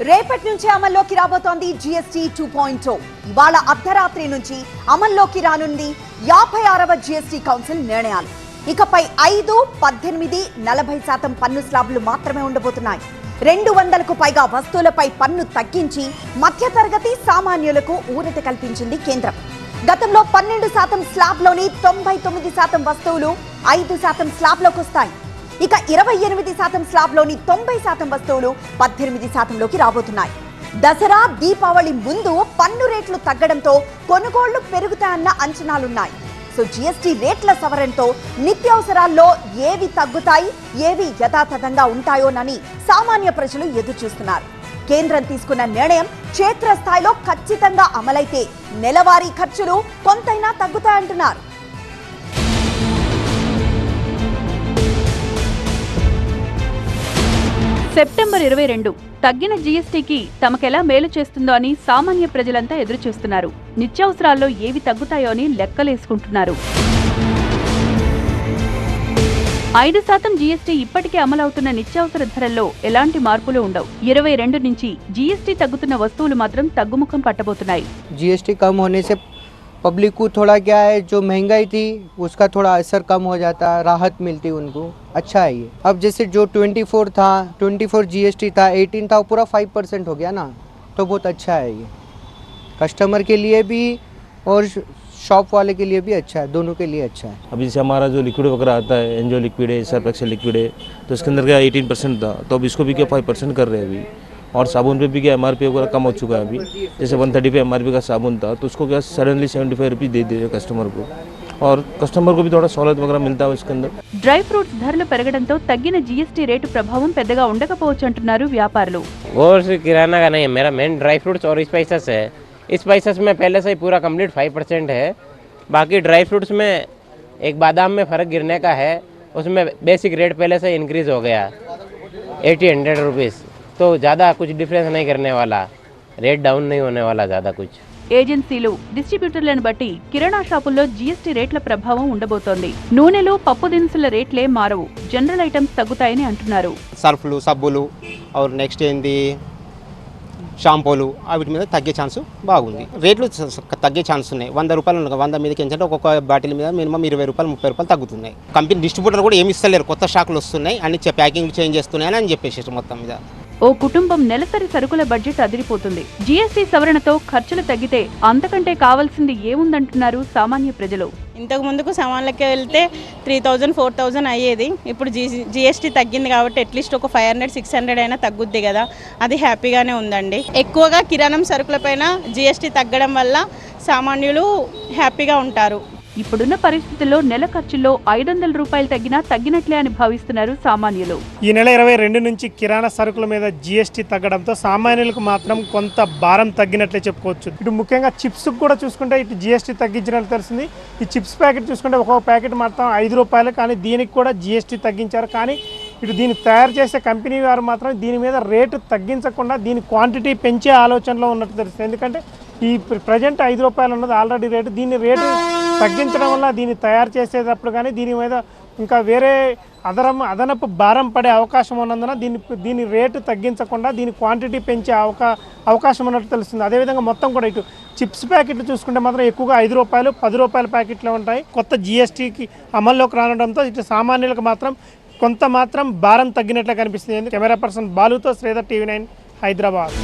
రేపటి నుంచి అమల్లోకి రాబోతోంది జీఎస్టీ 2.0. ఇవాళ అర్ధరాత్రి నుంచి అమల్లోకి రానుంది 56వ జీఎస్టీ కౌన్సిల్ నిర్ణయాలు. ఇకపై 5, 18, 40% పన్ను స్లాబ్లు మాత్రమే ఉండబోతున్నాయి. 200కు పైగా వస్తువులపై పన్ను తగ్గించి మధ్యతరగతి సామాన్యులకు ఊరట కల్పించింది కేంద్రం. గతంలో 12% స్లాబ్లోని 99% వస్తువులు 5% స్లాబ్లోకి వస్తాయి. ఇక 28% స్లాబ్లోని 90% వస్తువులు 18%లోకి రాబోతున్నాయి. దసరా, దీపావళి ముందు పన్ను రేట్లు తగ్గడంతో కొనుగోళ్లు పెరుగుతాయన్న అంచనాలున్నాయి. సో జీఎస్టీ రేట్ల సవరణతో నిత్యావసరాల్లో ఏవి తగ్గుతాయి, ఏవి యథాతథంగా ఉంటాయోనని సామాన్య ప్రజలు ఎదురుచూస్తున్నారు. కేంద్రం తీసుకున్న నిర్ణయం క్షేత్రస్థాయిలో ఖచ్చితంగా అమలైతే నెలవారీ ఖర్చులు కొంతైనా తగ్గుతాయంటున్నారు. సెప్టెంబర్ 22 తగ్గిన జీఎస్టీకి తమకెలా మేలు చేస్తుందో అని సామాన్య ప్రజలంతా ఎదురుచూస్తున్నారు. నిత్యావసరాల్లో ఏవి తగ్గుతాయో అని లెక్కలేసుకుంటున్నారు. 5% జీఎస్టీ ఇప్పటికే అమలవుతున్న నిత్యావసర ధరల్లో ఎలాంటి మార్పులు ఉండవు. 22 నుంచి జీఎస్టీ తగ్గుతున్న వస్తువులు మాత్రం తగ్గుముఖం పట్టబోతున్నాయి. जीएसटी कम होने से पब्लिक को थोड़ा क्या है, जो महंगाई थी उसका थोड़ा असर कम हो जाता, राहत मिलती उनको. अच्छा है ये. अब जैसे जो 24 था, 24 जीएसटी था, 18 था, पूरा 5% हो गया ना, तो बहुत अच्छा है ये. कस्टमर के लिए भी और शॉप वाले के लिए भी अच्छा है, दोनों के लिए अच्छा है. अभी जैसे हमारा जो लिक्विड वगैरह आता है, एंजो लिक्विड है, सर्फ एक्सेल लिक्विड है, तो इसके अंदर क्या 18% था, तो अब इसको भी क्या 5% कर रहे हैं अभी. और साबुन पे भी क्या एमआरपी वगैरह कम हो चुका है अभी. जैसे 130 पे एमआरपी का साबुन था, तो उसको क्या सडनली 75 रुपीज़ दे रहे कस्टमर को, और कस्टमर को भी थोड़ा सहूलत वगैरह मिलता है इसके अंदर. డ్రై ఫ్రూట్స్ ధరలు పెరగడంతో తగ్గిన జీఎస్టీ రేటు ప్రభావం పెద్దగా ఉండకపోవచ్చు అంటున్నారు వ్యాపారులు. वो किराना का नहीं है, मेरा मेन ड्राई फ्रूट्स और स्पाइसेस है. स्पाइसेस में पहले से ही पूरा कंप्लीट 5% है. बाकी ड्राई फ्रूट्स में एक बादाम में फ़र्क गिरने का है, उसमें बेसिक रेट पहले से इंक्रीज़ हो गया 80-100 रुपीज़, तो ज़्यादा कुछ डिफरेंस नहीं करने वाला, रेट डाउन नहीं होने वाला ज़्यादा कुछ. ఏజెన్సీలు, డిస్ట్రిబ్యూటర్లను బట్టి కిరాణా షాపుల్లో జీఎస్టీ రేట్ల ప్రభావం ఉండబోతోంది. నూనెలు, పప్పు దినుసుల రేట్లే మారవు, జనరల్ ఐటమ్స్ తగ్గుతాయని అంటున్నారు. సర్ఫ్లు, సబ్బులు और నెక్స్ట్ ఏంది షాంపూలు, వీటి మీద తగ్గే ఛాన్స్ బాగుంది. రేట్లు తగ్గే ఛాన్స్ ఉన్నాయి. 100 రూపాయలు 100 మీదకి ఏంటంటే ఒక్కొక్క బాటిల్ మీద మినిమం 20 రూపాయలు 30 రూపాయలు తగ్గుతున్నాయి. కంపెనీ డిస్ట్రిబ్యూటర్ కూడా ఏమి ఇస్తలేరు, కొత్త స్టాక్లు వస్తున్నాయి అన్ని ప్యాకింగ్ చేంజ్ చేస్తున్నాయని అని చెప్పేసి మొత్తం మీద ఓ కుటుంబం నెలసరి సరుకుల బడ్జెట్ అదిరిపోతుంది. జీఎస్టీ సవరణతో ఖర్చులు తగ్గితే అంతకంటే కావాల్సింది ఏముందంటున్నారు సామాన్య ప్రజలు. ఇంతకు ముందుకు సామాన్లకి వెళ్తే 3000-4000 అయ్యేది. ఇప్పుడు జీఎస్టీ తగ్గింది కాబట్టి అట్లీస్ట్ ఒక 500-600 అయినా తగ్గుద్ది కదా, అది హ్యాపీగానే ఉందండి. ఎక్కువగా కిరాణం సరుకులపైన జీఎస్టీ తగ్గడం వల్ల సామాన్యులు హ్యాపీగా ఉంటారు. ఇప్పుడున్న పరిస్థితుల్లో నెల ఖర్చుల్లో 500 రూపాయలు తగ్గినా తగ్గినట్లే అని భావిస్తున్నారు సామాన్యులు. ఈ నెల 22 నుంచి కిరాణా సరుకుల మీద జీఎస్టీ తగ్గడంతో సామాన్యులకు మాత్రం కొంత భారం తగ్గినట్లే చెప్పుకోవచ్చు. ఇటు ముఖ్యంగా చిప్స్ కూడా చూసుకుంటే ఇటు జీఎస్టీ తగ్గించినట్లు తెలిసింది. ఈ చిప్స్ ప్యాకెట్ చూసుకుంటే ఒక్కొక్క ప్యాకెట్ మాత్రం 5 రూపాయలు, కానీ దీనికి కూడా జీఎస్టీ తగ్గించారు. కానీ ఇటు దీన్ని తయారు చేసే కంపెనీ వారు మాత్రం దీని మీద రేటు తగ్గించకుండా దీని క్వాంటిటీ పెంచే ఆలోచనలో ఉన్నట్టు తెలుస్తుంది. ఎందుకంటే ఈ ప్రజెంట్ 5 రూపాయలు ఉన్నది ఆల్రెడీ రేటు, దీన్ని రేటు తగ్గించడం వల్ల దీన్ని తయారు చేసేటప్పుడు కానీ దీని మీద ఇంకా వేరే అదనపు భారం పడే అవకాశం ఉన్నందున దీని రేటు తగ్గించకుండా దీని క్వాంటిటీ పెంచే అవకాశం ఉన్నట్టు తెలుస్తుంది. అదేవిధంగా మొత్తం కూడా ఇటు చిప్స్ ప్యాకెట్లు చూసుకుంటే మాత్రం ఎక్కువగా 5 రూపాయలు 10 రూపాయల ప్యాకెట్లు ఉంటాయి. కొత్త జీఎస్టీకి అమల్లోకి రావడంతో ఇటు సామాన్యులకు మాత్రం కొంత మాత్రం భారం తగ్గినట్లు కనిపిస్తుంది. కెమెరా పర్సన్ బాలుతో శ్రీధర్, TV9 హైదరాబాద్.